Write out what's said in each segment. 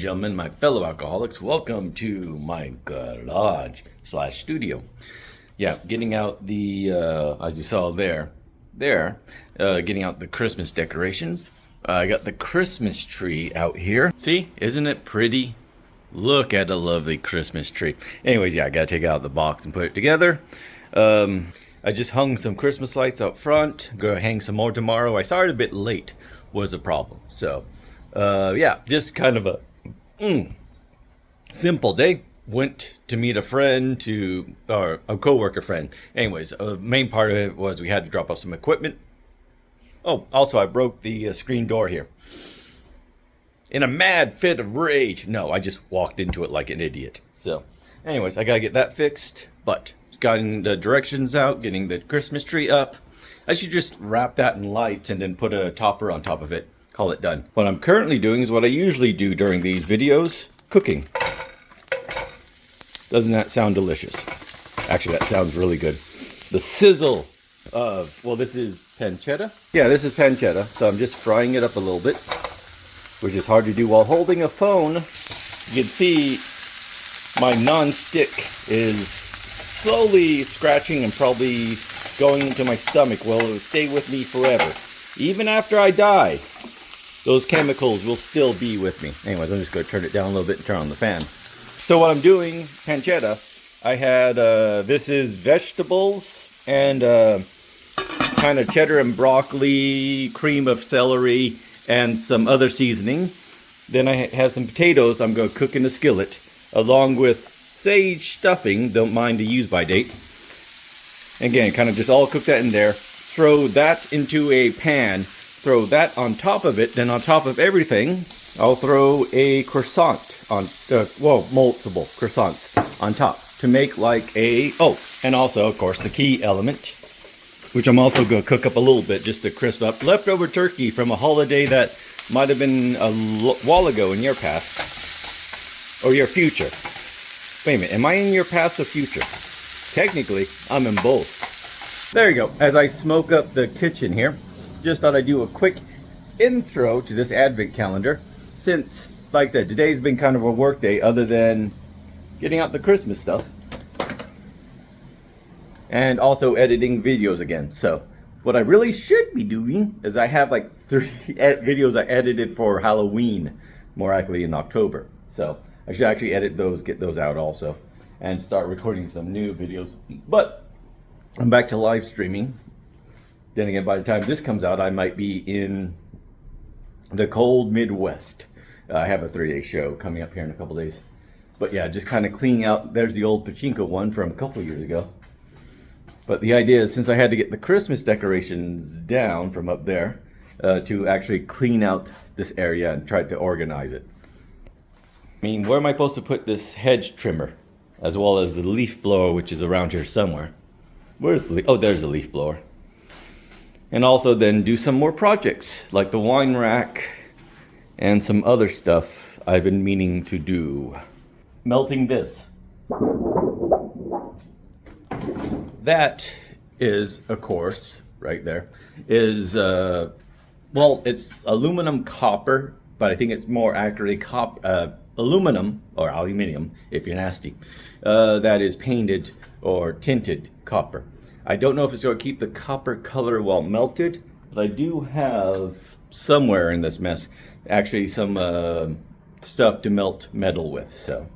gentlemen, my fellow alcoholics, welcome to my garage / studio. Yeah, getting out the, as you saw there, getting out the Christmas decorations. I got the Christmas tree out here. See, isn't it pretty? Look at the lovely Christmas tree. Anyways, yeah, I gotta take it out of the box and put it together. I just hung some Christmas lights out front. Gonna hang some more tomorrow. I started a bit late, was the problem. So, yeah, just kind of a simple day. Went to meet a friend, or a co-worker friend. Anyways, main part of it was we had to drop off some equipment. Oh, also I broke the screen door here. In a mad fit of rage. No, I just walked into it like an idiot. So, anyways, I gotta get that fixed. But, getting the directions out, getting the Christmas tree up. I should just wrap that in lights and then put a topper on top of it. Call it done. What I'm currently doing is what I usually do during these videos. Cooking. Doesn't that sound delicious? Actually, that sounds really good. The sizzle of, well, this is pancetta. Yeah, this is pancetta. So I'm just frying it up a little bit, which is hard to do while holding a phone. You can see my non-stick is slowly scratching and probably going into my stomach. Well, it will stay with me forever. Even after I die, those chemicals will still be with me. Anyways, I'm just going to turn it down a little bit and turn on the fan. So what I'm doing, pancetta, I had, this is vegetables and kind of cheddar and broccoli, cream of celery, and some other seasoning. Then I have some potatoes I'm going to cook in the skillet, along with sage stuffing, don't mind the use by date. Again, kind of just all cook that in there. Throw that into a pan, throw that on top of it, then on top of everything, I'll throw a croissant on, multiple croissants on top to make like a, and also, of course, the key element, which I'm also going to cook up a little bit just to crisp up. Leftover turkey from a holiday that might have been a while ago in your past, or your future. Wait a minute, am I in your past or future? Technically, I'm in both. There you go. As I smoke up the kitchen here, just thought I'd do a quick intro to this advent calendar. Since, like I said, today's been kind of a work day other than getting out the Christmas stuff. And also editing videos again. So, what I really should be doing is I have like 3 videos I edited for Halloween, more likely in October. So, I should actually edit those, get those out also, and start recording some new videos. But, I'm back to live streaming. Then again, by the time this comes out, I might be in the cold Midwest. I have a 3-day show coming up here in a couple days. But yeah, just kind of cleaning out. There's the old pachinko one from a couple years ago. But the idea is, since I had to get the Christmas decorations down from up there, to actually clean out this area and try to organize it. I mean, where am I supposed to put this hedge trimmer? As well as the leaf blower, which is around here somewhere. Where's the leaf? Oh, there's the leaf blower. And also then do some more projects, like the wine rack and some other stuff I've been meaning to do. Melting this. That is, of course, right there, is, well, it's aluminum copper, but I think it's more accurately aluminum, or aluminium, if you're nasty, that is painted or tinted copper. I don't know if it's going to keep the copper color while melted, but I do have somewhere in this mess actually some stuff to melt metal with. So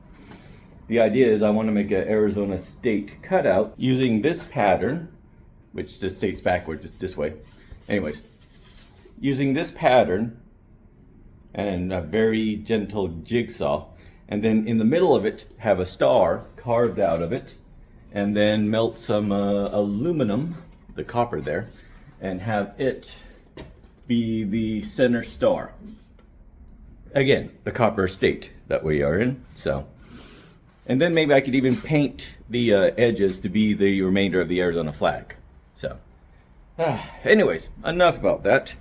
the idea is I want to make an Arizona State cutout using this pattern, which just states backwards, it's this way. Anyways, using this pattern and a very gentle jigsaw, and then in the middle of it have a star carved out of it, and then melt some aluminum, the copper there, and have it be the center star. Again, the copper state that we are in. So, and then maybe I could even paint the edges to be the remainder of the Arizona flag. So, anyways, enough about that.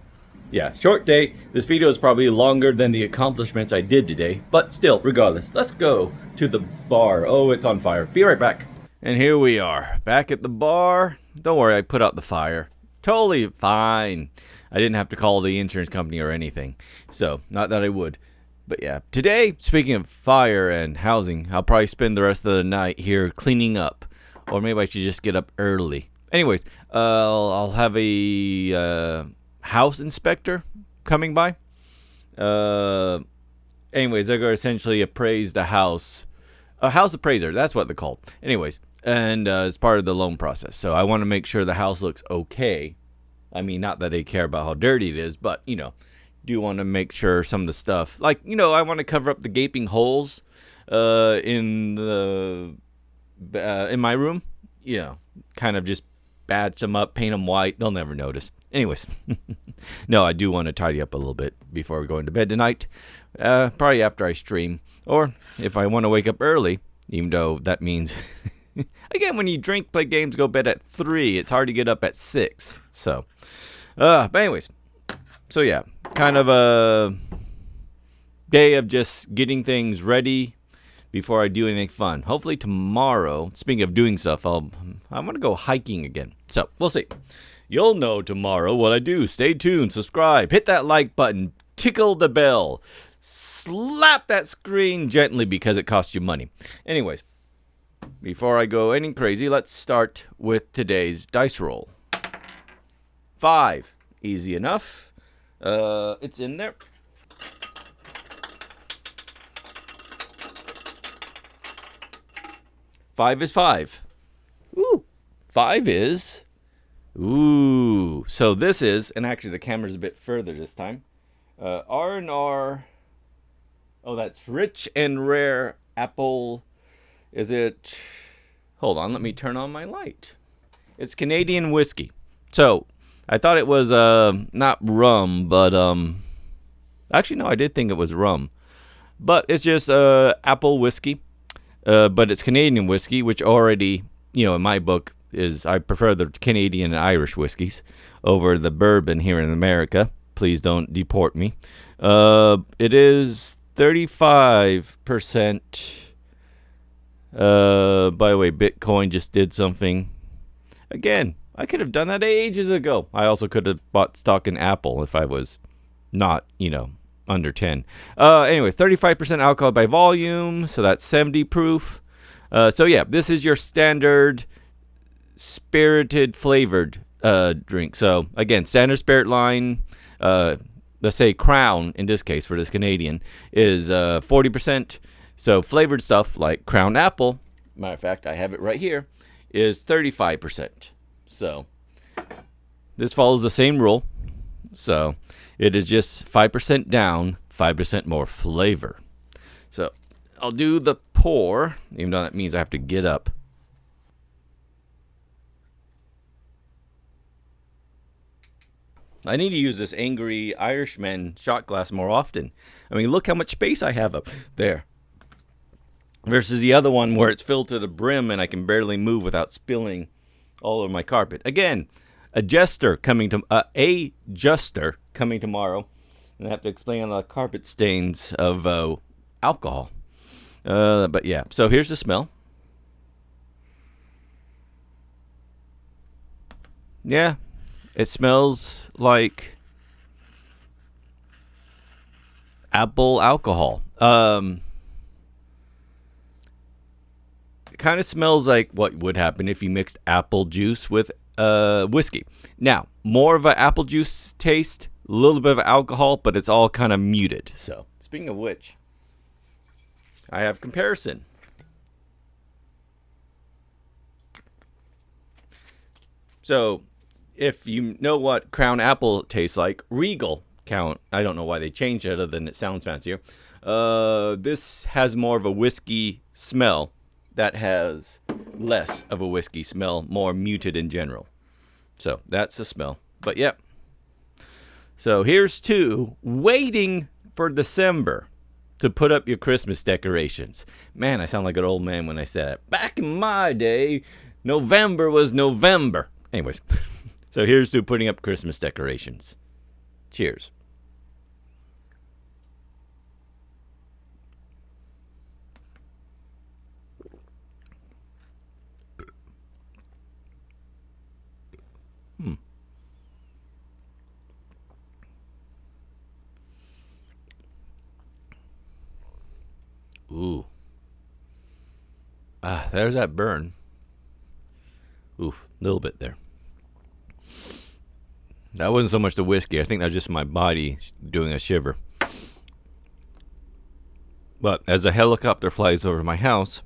Yeah, short day. This video is probably longer than the accomplishments I did today, but still, regardless, let's go to the bar. Oh, it's on fire. Be right back. And here we are, back at the bar. Don't worry, I put out the fire. Totally fine. I didn't have to call the insurance company or anything. So, not that I would. But yeah, today, speaking of fire and housing, I'll probably spend the rest of the night here cleaning up. Or maybe I should just get up early. Anyways, I'll have a house inspector coming by. Anyways, they're going to essentially appraise the house. A house appraiser, that's what they're called. Anyways, and it's part of the loan process. So I want to make sure the house looks okay. I mean, not that they care about how dirty it is, but, do want to make sure some of the stuff, like, I want to cover up the gaping holes in my room. Kind of just batch them up, paint them white. They'll never notice. Anyways, no, I do want to tidy up a little bit before going to bed tonight. Probably after I stream, or if I want to wake up early, even though that means, again, when you drink, play games, go bed at 3, it's hard to get up at 6. So, but anyways, so yeah, kind of a day of just getting things ready before I do anything fun. Hopefully tomorrow, speaking of doing stuff, I'm going to go hiking again. So, we'll see. You'll know tomorrow what I do. Stay tuned, subscribe, hit that like button, tickle the bell, slap that screen gently because it costs you money. Anyways, before I go any crazy, let's start with today's dice roll. 5. Easy enough. It's in there. Five is 5. Ooh. 5 is... Ooh. So this is... And actually the camera's a bit further this time. R&R... Oh, that's rich and rare apple... Is it... Hold on, let me turn on my light. It's Canadian whiskey. So, I thought it was not rum, but... Actually, no, I did think it was rum. But it's just apple whiskey. But it's Canadian whiskey, which already, in my book, I prefer the Canadian and Irish whiskeys over the bourbon here in America. Please don't deport me. It is 35%. By the way, Bitcoin just did something. Again, I could have done that ages ago. I also could have bought stock in Apple if I was not, under 10. Anyways, 35% alcohol by volume, so that's 70 proof. So yeah, this is your standard spirited flavored drink. So again, standard spirit line, let's say Crown in this case for this Canadian is 40%. So flavored stuff like Crown Apple, matter of fact, I have it right here, is 35%. So this follows the same rule. So it is just 5% down, 5% more flavor. So I'll do the pour, even though that means I have to get up. I need to use this Angry Irishman shot glass more often. I mean, look how much space I have up there. Versus the other one where it's filled to the brim and I can barely move without spilling all over my carpet. Again, a jester coming tomorrow, and I have to explain the carpet stains of alcohol. But yeah, so here's the smell. Yeah, it smells like apple alcohol. It kind of smells like what would happen if you mixed apple juice with whiskey. Now, more of an apple juice taste, a little bit of alcohol, but it's all kind of muted. So, speaking of which, I have comparison. So, if you know what Crown Apple tastes like, Regal count. I don't know why they changed it other than it sounds fancier. This has more of a whiskey smell. That has less of a whiskey smell, more muted in general. So that's the smell. But yeah. So here's to waiting for December to put up your Christmas decorations. Man, I sound like an old man when I say that. Back in my day, November was November. Anyways, so here's to putting up Christmas decorations. Cheers. there's that burn. Oof, a little bit there. That wasn't so much the whiskey. I think that was just my body doing a shiver. But as a helicopter flies over my house,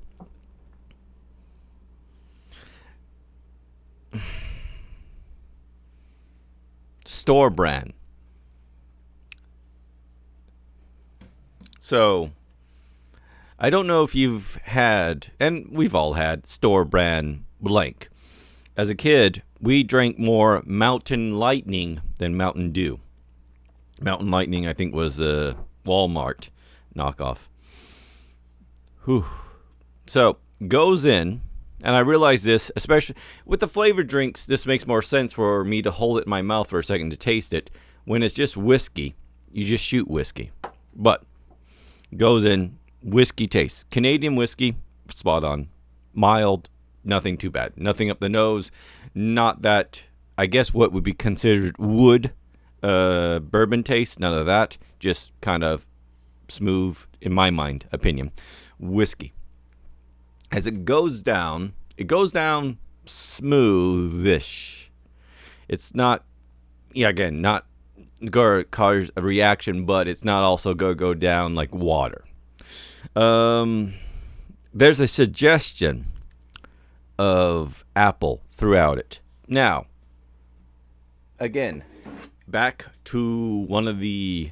store brand. So, I don't know if you've had, and we've all had, store brand blank. As a kid, we drank more Mountain Lightning than Mountain Dew. Mountain Lightning, I think, was the Walmart knockoff. Whew. So, goes in, and I realize this, especially with the flavored drinks, this makes more sense for me to hold it in my mouth for a second to taste it. When it's just whiskey, you just shoot whiskey. But, goes in, whiskey taste. Canadian whiskey, spot on. Mild, nothing too bad. Nothing up the nose. Not that, I guess what would be considered wood bourbon taste. None of that. Just kind of smooth, in my mind, opinion. Whiskey. As it goes down smoothish. It's not, again, not cause a reaction, but it's not also go down like water. There's a suggestion of apple throughout it. Now, again, back to one of the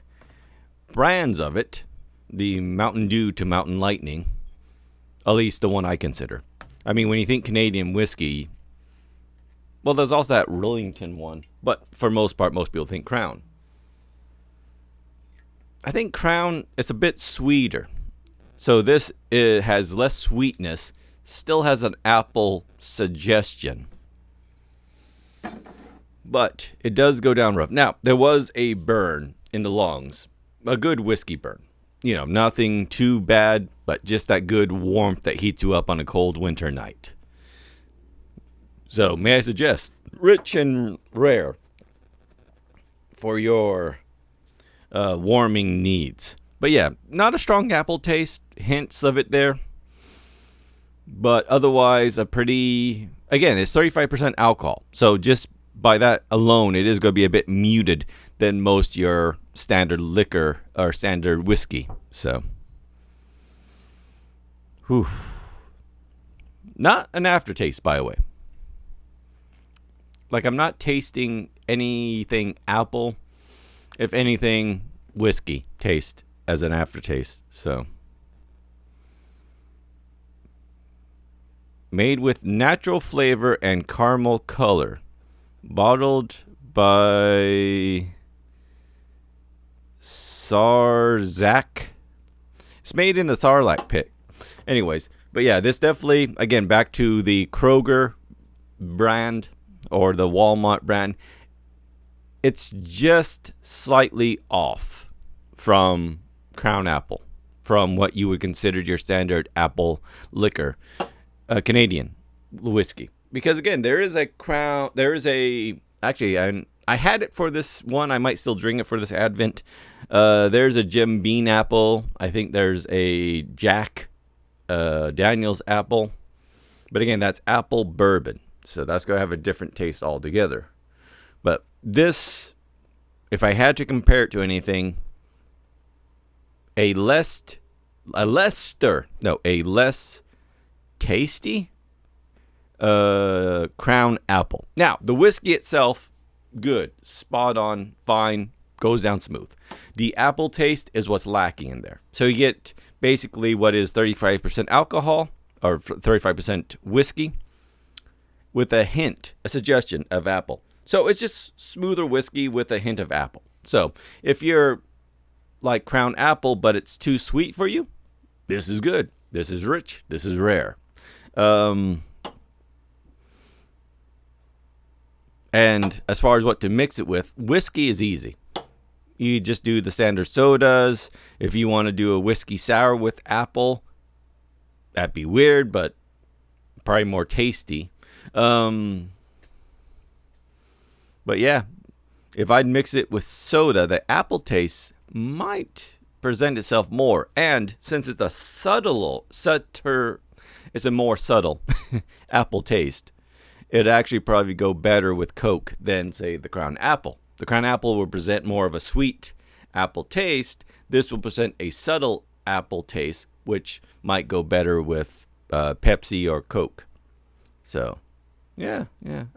brands of it, the Mountain Dew to Mountain Lightning, at least the one I consider. I mean, when you think Canadian whiskey, well, there's also that Rillington one, but for most part, most people think Crown. I think Crown is a bit sweeter. So this has less sweetness, still has an apple suggestion. But it does go down rough. Now, there was a burn in the lungs, a good whiskey burn. Nothing too bad, but just that good warmth that heats you up on a cold winter night. So, may I suggest, rich and rare for your warming needs. But yeah, not a strong apple taste, hints of it there. But otherwise, a pretty, again, it's 35% alcohol. So just by that alone, it is going to be a bit muted than most your standard liquor or standard whiskey. So, whew. Not an aftertaste, by the way. Like, I'm not tasting anything apple. If anything, whiskey taste as an aftertaste. So, made with natural flavor and caramel color. Bottled by Sarzac. It's made in the Sarlacc pit. Anyways, but yeah, this definitely, again, back to the Kroger brand or the Walmart brand. It's just slightly off from Crown Apple, from what you would consider your standard apple liquor, Canadian whiskey. Because again, actually, I had it for this one. I might still drink it for this Advent. There's a Jim Beam apple. I think there's a Jack Daniels apple. But again, that's apple bourbon. So that's going to have a different taste altogether. But this, if I had to compare it to anything, a less tasty Crown Apple. Now, the whiskey itself, good, spot on, fine, goes down smooth. The apple taste is what's lacking in there. So you get basically what is 35% alcohol, or 35% whiskey, with a suggestion of apple. So it's just smoother whiskey with a hint of apple. So if you're like Crown Apple, but it's too sweet for you, this is good. This is rich. This is rare. And as far as what to mix it with, whiskey is easy. You just do the standard sodas. If you want to do a whiskey sour with apple, that'd be weird, but probably more tasty. But yeah, if I'd mix it with soda, the apple taste might present itself more. And since it's a subtler it's a more subtle apple taste. It'd actually probably go better with Coke than, say, the Crown Apple. The Crown Apple will present more of a sweet apple taste. This will present a subtle apple taste, which might go better with Pepsi or Coke. So, yeah.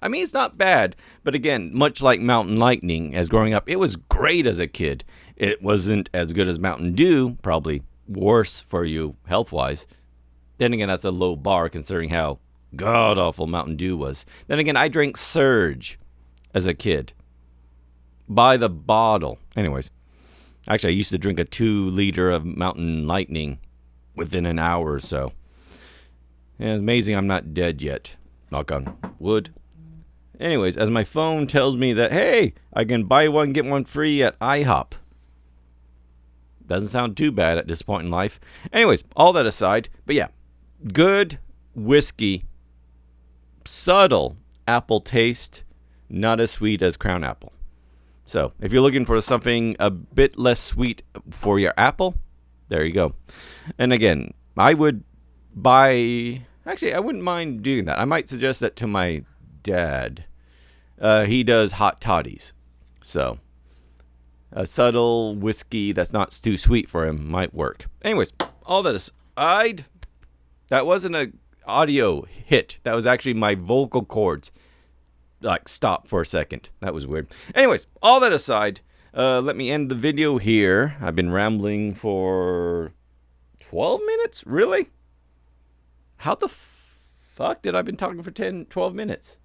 I mean, it's not bad. But again, much like Mountain Lightning, as growing up, it was great as a kid. It wasn't as good as Mountain Dew, probably worse for you health-wise. Then again, that's a low bar considering how god-awful Mountain Dew was. Then again, I drank Surge as a kid. By the bottle. Anyways. Actually, I used to drink a 2-liter of Mountain Lightning within an hour or so. And it's amazing I'm not dead yet. Knock on wood. Anyways, as my phone tells me that, hey, I can buy one, get one free at IHOP. Doesn't sound too bad at this point in life. Anyways, all that aside. But yeah, good whiskey. Subtle apple taste. Not as sweet as Crown Apple. So, if you're looking for something a bit less sweet for your apple, there you go. And again, I would buy... Actually, I wouldn't mind doing that. I might suggest that to my dad. He does hot toddies. So, a subtle whiskey that's not too sweet for him might work. Anyways, all that aside, that wasn't an audio hit. That was actually my vocal cords. Like, stop for a second. That was weird. Anyways, all that aside, let me end the video here. I've been rambling for 12 minutes? Really? How the fuck did I been talking for 12 minutes?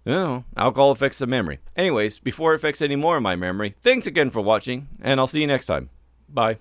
Oh, alcohol affects the memory. Anyways, before it affects any more of my memory, thanks again for watching, and I'll see you next time. Bye.